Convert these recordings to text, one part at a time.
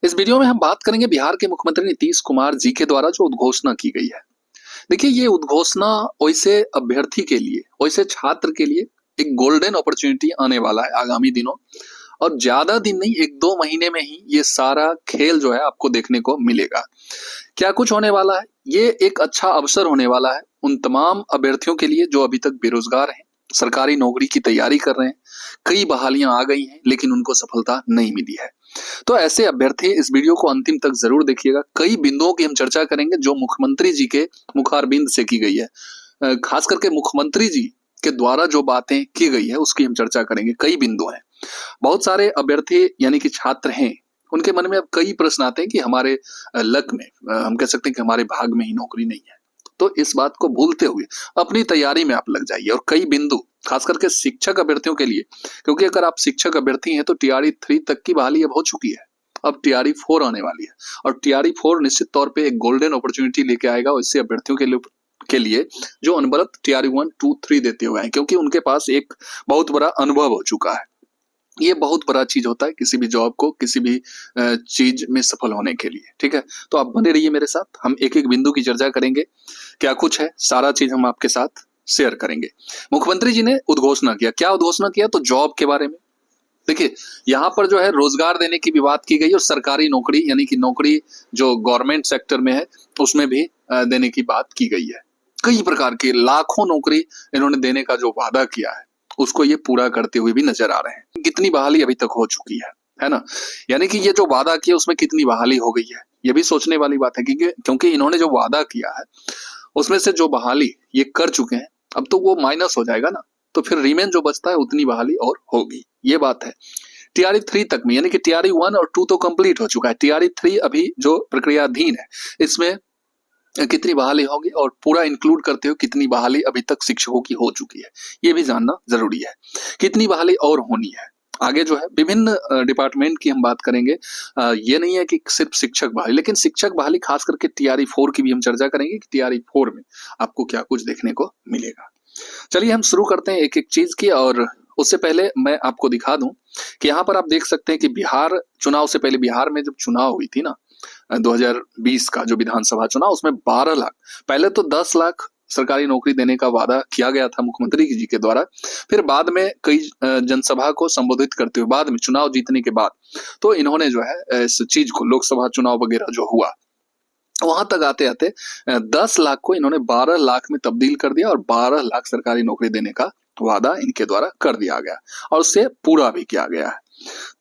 इस वीडियो में हम बात करेंगे बिहार के मुख्यमंत्री नीतीश कुमार जी के द्वारा जो उद्घोषणा की गई है। देखिए, ये उद्घोषणा वैसे अभ्यर्थी के लिए, वैसे छात्र के लिए एक गोल्डन अपॉर्चुनिटी आने वाला है आगामी दिनों। और ज्यादा दिन नहीं, 1-2 महीने में ही ये सारा खेल जो है आपको देखने को मिलेगा। क्या कुछ होने वाला है, ये एक अच्छा अवसर होने वाला है उन तमाम अभ्यर्थियों के लिए जो अभी तक बेरोजगार हैं, सरकारी नौकरी की तैयारी कर रहे हैं। कई बहालियां आ गई हैं लेकिन उनको सफलता नहीं मिली है। तो ऐसे अभ्यर्थी इस वीडियो को अंतिम तक जरूर देखिएगा। कई बिंदुओं की हम चर्चा करेंगे जो मुख्यमंत्री जी के मुखारबिंद से की गई है। खास करके मुख्यमंत्री जी के द्वारा जो बातें की गई है उसकी हम चर्चा करेंगे। कई बिंदु हैं। बहुत सारे अभ्यर्थी यानी कि छात्र हैं, उनके मन में अब कई प्रश्न आते हैं कि हमारे लक में, हम कह सकते हैं कि हमारे भाग में ही नौकरी नहीं है। तो इस बात को भूलते हुए अपनी तैयारी में आप लग जाइए। और कई बिंदु खास करके शिक्षक अभ्यर्थियों के लिए, क्योंकि अगर आप शिक्षक अभ्यर्थी हैं तो टीआरई 3 तक की बहाली अब हो चुकी है, अब टीआरई 4 आने वाली है। और टीआरई 4 निश्चित तौर पे एक गोल्डन अपॉर्चुनिटी लेके आएगा वैसे अभ्यर्थियों के लिए जो अनवरत टीआरई 1, 2, 3 देते हुए हैं, क्योंकि उनके पास एक बहुत बड़ा अनुभव हो चुका है। ये बहुत बड़ा चीज होता है किसी भी जॉब को, किसी भी चीज में सफल होने के लिए। ठीक है, तो आप बने रहिए मेरे साथ। हम एक एक बिंदु की चर्चा करेंगे, क्या कुछ है सारा चीज हम आपके साथ शेयर करेंगे। मुख्यमंत्री जी ने उद्घोषणा किया। क्या उद्घोषणा किया? तो जॉब के बारे में। देखिए, यहाँ पर जो है रोजगार देने की भी बात की गई और सरकारी नौकरी यानी कि नौकरी जो गवर्नमेंट सेक्टर में है उसमें भी देने की बात की गई है। कई प्रकार की लाखों नौकरी इन्होंने देने का जो वादा किया है उसको ये पूरा करते हुए भी नजर आ रहे हैं। कितनी बहाली अभी तक हो चुकी है ना? यानी कि ये जो वादा किया उसमें कितनी बहाली हो गई है, ये भी सोचने वाली बात है। क्योंकि इन्होंने जो वादा किया है उसमें से जो बहाली ये कर चुके हैं, अब तो वो माइनस हो जाएगा ना, तो फिर रिमेन जो बचता है उतनी बहाली और होगी, ये बात है। टीआरई 3 तक में, यानी कि टीआरई 1 और 2 तो कंप्लीट हो चुका है, टीआरई 3 अभी जो प्रक्रियाधीन है, इसमें कितनी बहाली होगी और पूरा इंक्लूड करते हुए कितनी बहाली अभी तक शिक्षकों की हो चुकी है, ये भी जानना जरूरी है। कितनी बहाली और होनी है आगे जो है, विभिन्न डिपार्टमेंट की हम बात करेंगे। ये नहीं है कि सिर्फ शिक्षक बहाली, लेकिन शिक्षक बहाली खास करके टीआरई 4 की भी हम चर्चा करेंगे कि टीआरई 4 में आपको क्या कुछ देखने को मिलेगा। चलिए हम शुरू करते हैं एक एक चीज की। और उससे पहले मैं आपको दिखा दूं कि यहाँ पर आप देख सकते हैं कि बिहार चुनाव से पहले, बिहार में जब चुनाव हुई थी ना 2020 का जो विधानसभा चुनाव, उसमें 12 लाख, पहले तो 10 लाख सरकारी नौकरी देने का वादा किया गया था मुख्यमंत्री जी के द्वारा। फिर बाद में कई जनसभा को संबोधित करते हुए, बाद में चुनाव जीतने के बाद, तो इन्होंने जो है इस चीज को, लोकसभा चुनाव वगैरह जो हुआ वहां तक आते आते 10 लाख को इन्होंने 12 लाख में तब्दील कर दिया और 12 लाख सरकारी नौकरी देने का वादा इनके द्वारा कर दिया गया और उससे पूरा भी किया गया है।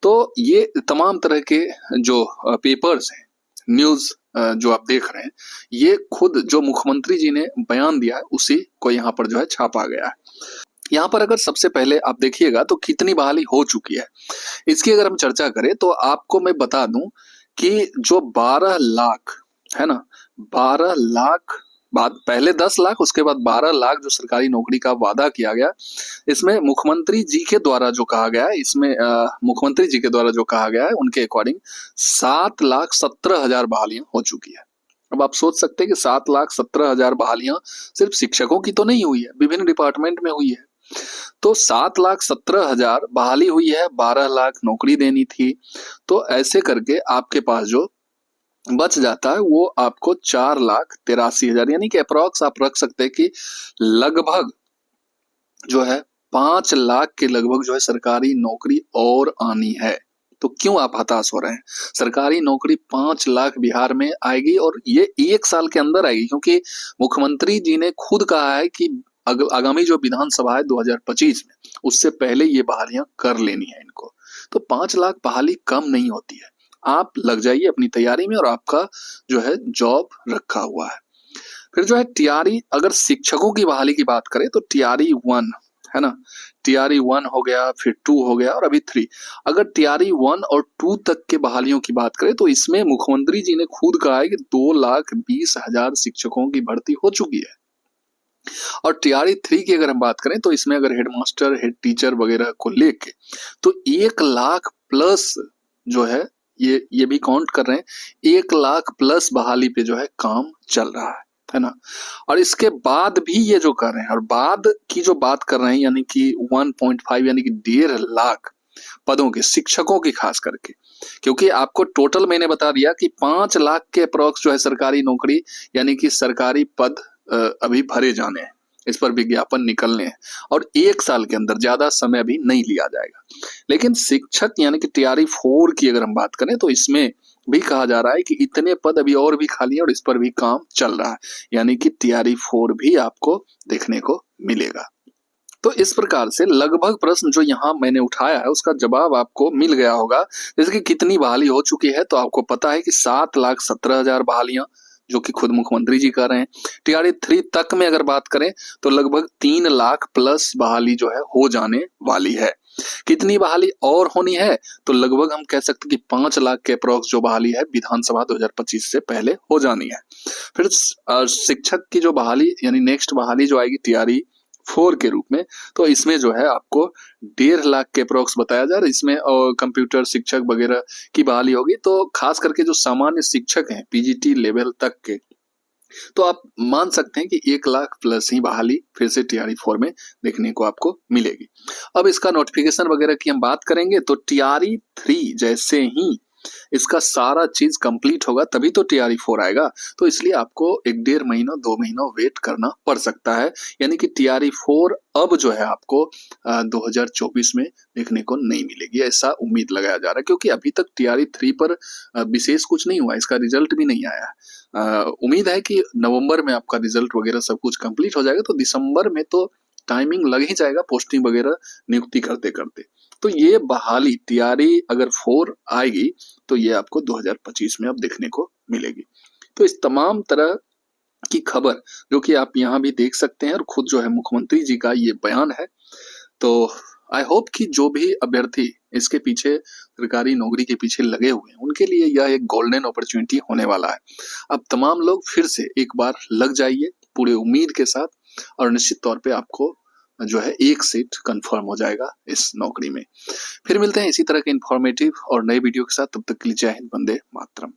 तो ये तमाम तरह के जो पेपर्स हैं, न्यूज जो आप देख रहे हैं, ये खुद जो मुख्यमंत्री जी ने बयान दिया है उसी को यहाँ पर जो है छापा गया है। यहाँ पर अगर सबसे पहले आप देखिएगा तो कितनी बहाली हो चुकी है, इसकी अगर हम चर्चा करें तो आपको मैं बता दूं कि जो 12 लाख है ना, 12 लाख बाद, पहले 10 लाख, उसके बाद 12 लाख जो सरकारी नौकरी का वादा किया गया, इसमें मुख्यमंत्री जी के द्वारा जो कहा गया है, इसमें मुख्यमंत्री जी के द्वारा जो कहा गया है उनके अकॉर्डिंग 7,17,000 बहालियां हो चुकी है। अब आप सोच सकते हैं कि 7,17,000 बहालियां सिर्फ शिक्षकों की तो नहीं हुई है, विभिन्न डिपार्टमेंट में हुई है। तो 7,17,000 बहाली हुई है, 12 लाख नौकरी देनी थी। तो ऐसे करके आपके पास जो बच जाता है वो आपको 4,83,000, यानी कि अप्रॉक्स आप रख सकते हैं कि लगभग जो है 5 लाख के लगभग जो है सरकारी नौकरी और आनी है। तो क्यों आप हताश हो रहे हैं? सरकारी नौकरी 5 लाख बिहार में आएगी और ये 1 साल के अंदर आएगी, क्योंकि मुख्यमंत्री जी ने खुद कहा है कि आगामी जो विधानसभा है 2025 में, उससे पहले ये बहालियां कर लेनी है इनको। तो 5 लाख बहाली कम नहीं होती है। आप लग जाइए अपनी तैयारी में और आपका जो है जॉब रखा हुआ है। फिर जो है टीआरई, अगर शिक्षकों की बहाली की बात करें तो टीआरई 1 है ना, टीआरई 1 हो गया, फिर 2 हो गया और अभी 3। अगर टीआरई 1 और 2 तक के बहालियों की बात करें तो इसमें मुख्यमंत्री जी ने खुद कहा है कि 2,20,000 शिक्षकों की भर्ती हो चुकी है। और टीआरई 3 की अगर हम बात करें तो इसमें अगर हेडमास्टर, हेड टीचर वगैरह को लेके तो 1 लाख प्लस जो है, ये भी काउंट कर रहे हैं, 1 लाख प्लस बहाली पे जो है काम चल रहा है ना। और इसके बाद भी ये जो कर रहे हैं, और बाद की जो बात कर रहे हैं, यानी कि 1.5 यानी कि 1.5 लाख पदों के, शिक्षकों की खास करके, क्योंकि आपको टोटल मैंने बता दिया कि 5 लाख के अप्रॉक्स जो है सरकारी नौकरी यानी कि सरकारी पद अभी भरे जाने हैं, इस पर विज्ञापन निकलने हैं और 1 साल के अंदर, ज्यादा समय भी नहीं लिया जाएगा। लेकिन शिक्षक यानी कि टीआरई 4 की अगर हम बात करें तो इसमें भी कहा जा रहा है कि इतने पद अभी और भी खाली है और इस पर भी काम चल रहा है, यानी कि टीआरई 4 भी आपको देखने को मिलेगा। तो इस प्रकार से लगभग प्रश्न जो यहाँ मैंने उठाया है उसका जवाब आपको मिल गया होगा। जैसे कि कितनी बहाली हो चुकी है, तो आपको पता है कि 7,17,000 बहालियां जो कि खुद मुख्यमंत्री जी कर रहे हैं। टीआरई 3 तक में अगर बात करें तो लगभग 3 लाख प्लस बहाली जो है हो जाने वाली है। कितनी बहाली और होनी है, तो लगभग हम कह सकते हैं कि 5 लाख के अप्रॉक्स जो बहाली है विधानसभा 2025 से पहले हो जानी है। फिर शिक्षक की जो बहाली यानी नेक्स्ट बहाली जो आएगी टीआरई 4 के रूप में, तो इसमें जो है आपको 1.5 लाख के अप्रॉक्स बताया जा रहा है। इसमें कंप्यूटर शिक्षक वगैरह की बहाली होगी, तो खास करके जो सामान्य शिक्षक हैं पीजीटी लेवल तक के, तो आप मान सकते हैं कि 1 लाख प्लस ही बहाली फिर से टीआरई 4 में देखने को आपको मिलेगी। अब इसका नोटिफिकेशन वगैरह की हम बात करेंगे तो टीआरई 3 जैसे ही इसका सारा चीज कंप्लीट होगा तभी तो टीआरई 4 आएगा, तो इसलिए आपको 1.5 महीना 2 महीना वेट करना पड़ सकता है। यानी कि टीआरई 4 अब जो है आपको 2024 में देखने को नहीं मिलेगी, ऐसा उम्मीद लगाया जा रहा है, क्योंकि अभी तक टीआरई 3 पर विशेष कुछ नहीं हुआ, इसका रिजल्ट भी नहीं आया। उम्मीद है कि नवंबर में आपका रिजल्ट वगैरह सब कुछ कंप्लीट हो जाएगा, तो दिसंबर में तो टाइमिंग लग ही जाएगा पोस्टिंग वगैरह नियुक्ति करते करते। तो ये बहाली टीआरई अगर 4 आएगी तो ये आपको 2025 में अब देखने को मिलेगी। तो इस तमाम तरह की खबर जो कि आप यहाँ भी देख सकते हैं और खुद जो है मुख्यमंत्री जी का ये बयान है, तो आई होप कि जो भी अभ्यर्थी इसके पीछे सरकारी नौकरी के पीछे लगे हुए हैं उनके लिए यह एक गोल्डन अपॉर्चुनिटी होने वाला है। अब तमाम लोग फिर से एक बार लग जाइए पूरे उम्मीद के साथ, और निश्चित तौर पे आपको जो है एक सीट कंफर्म हो जाएगा इस नौकरी में। फिर मिलते हैं इसी तरह के इंफॉर्मेटिव और नए वीडियो के साथ, तब तक के लिए जय हिंद, वंदे मातरम।